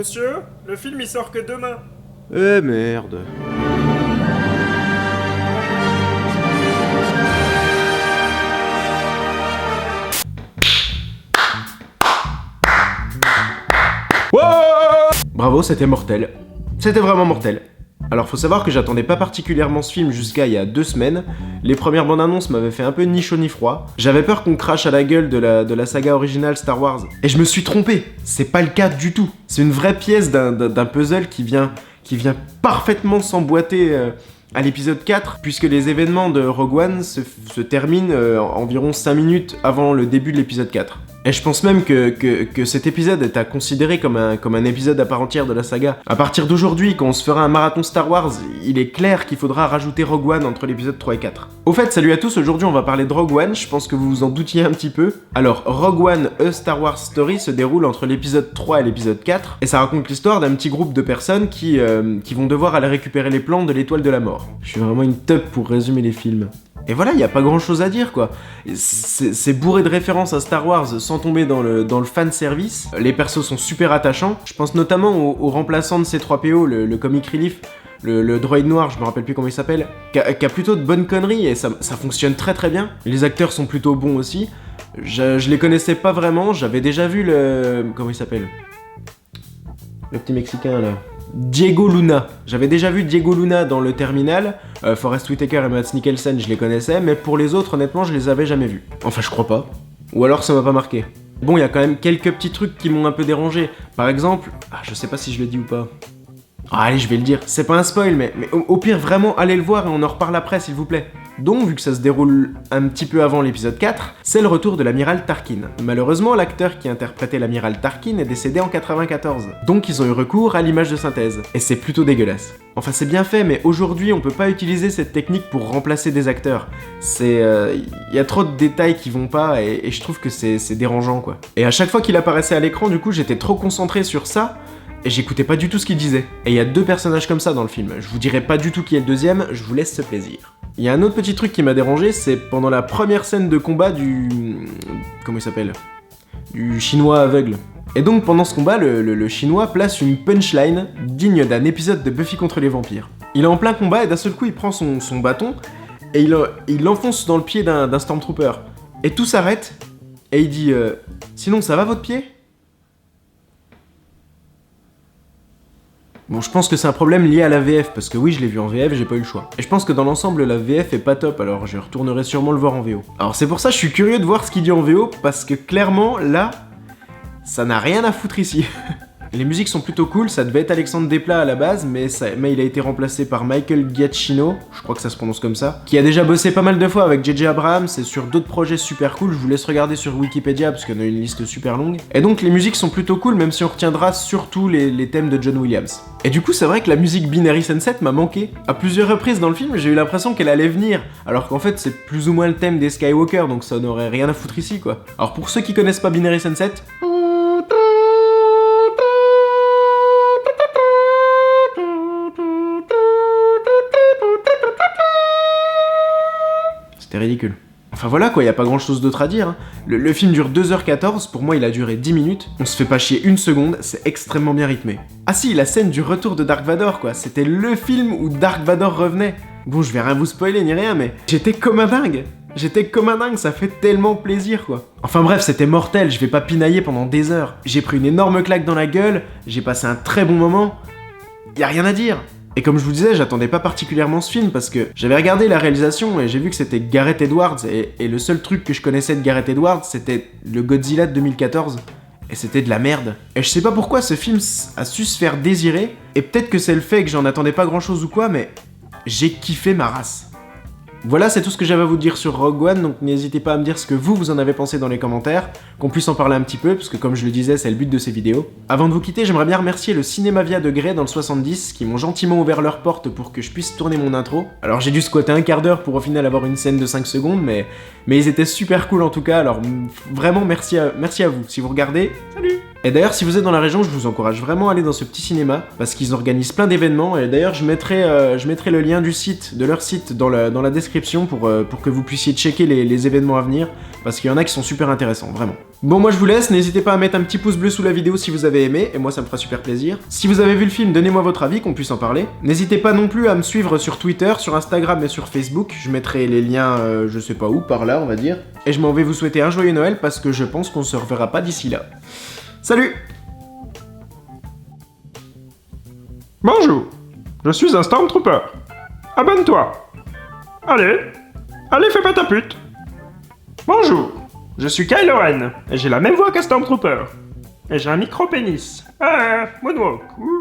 Monsieur, le film il sort que demain. Eh merde. Wow, bravo, c'était mortel. C'était vraiment mortel. Alors faut savoir que j'attendais pas particulièrement ce film jusqu'à il y a 2 semaines. Les premières bandes annonces m'avaient fait un peu ni chaud ni froid. J'avais peur qu'on crache à la gueule de la saga originale Star Wars. Et je me suis trompé, c'est pas le cas du tout. C'est une vraie pièce d'un puzzle qui vient parfaitement s'emboîter à l'épisode 4, puisque les événements de Rogue One se terminent environ 5 minutes avant le début de l'épisode 4. Et je pense même que cet épisode est à considérer comme un épisode à part entière de la saga. À partir d'aujourd'hui, quand on se fera un marathon Star Wars, il est clair qu'il faudra rajouter Rogue One entre l'épisode 3 et 4. Au fait, salut à tous, aujourd'hui on va parler de Rogue One, je pense que vous vous en doutiez un petit peu. Alors, Rogue One, A Star Wars Story se déroule entre l'épisode 3 et l'épisode 4, et ça raconte l'histoire d'un petit groupe de personnes qui vont devoir aller récupérer les plans de l'étoile de la mort. Je suis vraiment une teub pour résumer les films. Et voilà, y a pas grand chose à dire quoi. C'est bourré de références à Star Wars sans tomber dans le fan service. Les persos sont super attachants. Je pense notamment au remplaçant de C3PO, le comic relief, le droïde noir, je me rappelle plus comment il s'appelle, qui a plutôt de bonnes conneries et ça fonctionne très très bien. Les acteurs sont plutôt bons aussi. Je les connaissais pas vraiment, j'avais déjà vu comment il s'appelle, le petit Mexicain là, Diego Luna. J'avais déjà vu Diego Luna dans Le Terminal. Forest Whitaker et Mads Mikkelsen, je les connaissais, mais pour les autres, honnêtement, je les avais jamais vus. Enfin, je crois pas. Ou alors ça m'a pas marqué. Bon, il y a quand même quelques petits trucs qui m'ont un peu dérangé. Par exemple, je sais pas si je le dis ou pas. Allez, je vais le dire. C'est pas un spoil, mais au pire, vraiment, allez le voir et on en reparle après, s'il vous plaît. Donc, vu que ça se déroule un petit peu avant l'épisode 4, c'est le retour de l'amiral Tarkin. Malheureusement, l'acteur qui interprétait l'amiral Tarkin est décédé en 94. Donc, ils ont eu recours à l'image de synthèse. Et c'est plutôt dégueulasse. Enfin, c'est bien fait, mais aujourd'hui, on peut pas utiliser cette technique pour remplacer des acteurs. Y a trop de détails qui vont pas, et je trouve que c'est dérangeant, quoi. Et à chaque fois qu'il apparaissait à l'écran, du coup, j'étais trop concentré sur ça, et j'écoutais pas du tout ce qu'il disait. Et il y a 2 personnages comme ça dans le film. Je vous dirai pas du tout qui est le deuxième, je vous laisse ce plaisir. Il y a un autre petit truc qui m'a dérangé, c'est pendant la première scène de combat comment il s'appelle ? Du chinois aveugle. Et donc pendant ce combat, le chinois place une punchline digne d'un épisode de Buffy contre les vampires. Il est en plein combat et d'un seul coup il prend son bâton et il l'enfonce dans le pied d'un Stormtrooper. Et tout s'arrête et il dit sinon ça va votre pied ? Bon, je pense que c'est un problème lié à la VF, parce que oui, je l'ai vu en VF, j'ai pas eu le choix. Et je pense que dans l'ensemble, la VF est pas top, alors je retournerai sûrement le voir en VO. Alors c'est pour ça que je suis curieux de voir ce qu'il dit en VO, parce que clairement, là, ça n'a rien à foutre ici. Les musiques sont plutôt cool, ça devait être Alexandre Desplat à la base, mais il a été remplacé par Michael Giacchino, je crois que ça se prononce comme ça, qui a déjà bossé pas mal de fois avec JJ Abrams et sur d'autres projets super cool. Je vous laisse regarder sur Wikipédia parce qu'on a une liste super longue. Et donc les musiques sont plutôt cool, même si on retiendra surtout les thèmes de John Williams. Et du coup c'est vrai que la musique Binary Sunset m'a manqué. À plusieurs reprises dans le film, j'ai eu l'impression qu'elle allait venir, alors qu'en fait c'est plus ou moins le thème des Skywalker, donc ça n'aurait rien à foutre ici quoi. Alors pour ceux qui connaissent pas Binary Sunset, c'était ridicule. Enfin voilà quoi, y a pas grand chose d'autre à dire. Hein. Le film dure 2h14, pour moi il a duré 10 minutes, on se fait pas chier une seconde, c'est extrêmement bien rythmé. Ah si, la scène du retour de Dark Vador quoi, c'était le film où Dark Vador revenait. Bon, je vais rien vous spoiler ni rien, mais j'étais comme un dingue. Ça fait tellement plaisir quoi. Enfin bref, c'était mortel, je vais pas pinailler pendant des heures. J'ai pris une énorme claque dans la gueule, j'ai passé un très bon moment, y a rien à dire. Et comme je vous disais, j'attendais pas particulièrement ce film parce que j'avais regardé la réalisation et j'ai vu que c'était Gareth Edwards et le seul truc que je connaissais de Gareth Edwards c'était le Godzilla de 2014 et c'était de la merde. Et je sais pas pourquoi ce film a su se faire désirer et peut-être que c'est le fait que j'en attendais pas grand chose ou quoi, mais j'ai kiffé ma race. Voilà, c'est tout ce que j'avais à vous dire sur Rogue One, donc n'hésitez pas à me dire ce que vous en avez pensé dans les commentaires, qu'on puisse en parler un petit peu, parce que comme je le disais, c'est le but de ces vidéos. Avant de vous quitter, j'aimerais bien remercier le Cinémavia de Grey dans le 70, qui m'ont gentiment ouvert leurs portes pour que je puisse tourner mon intro. Alors j'ai dû squatter un quart d'heure pour au final avoir une scène de 5 secondes, mais ils étaient super cool en tout cas, alors vraiment merci à vous. Si vous regardez, salut! Et d'ailleurs, si vous êtes dans la région, je vous encourage vraiment à aller dans ce petit cinéma, parce qu'ils organisent plein d'événements, et d'ailleurs je mettrai le lien du site, de leur site, dans la description pour que vous puissiez checker les événements à venir, parce qu'il y en a qui sont super intéressants, vraiment. Bon, moi je vous laisse, n'hésitez pas à mettre un petit pouce bleu sous la vidéo si vous avez aimé, et moi ça me fera super plaisir. Si vous avez vu le film, donnez-moi votre avis, qu'on puisse en parler. N'hésitez pas non plus à me suivre sur Twitter, sur Instagram et sur Facebook, je mettrai les liens, je sais pas où, par là on va dire. Et je m'en vais vous souhaiter un joyeux Noël, parce que je pense qu'on se reverra pas d'ici là. Salut! Bonjour, je suis un Stormtrooper. Abonne-toi. Allez, fais pas ta pute. Bonjour, je suis Kylo Ren, et j'ai la même voix qu'un Stormtrooper. Et j'ai un micro-pénis. Ah, moonwalk. Ouh.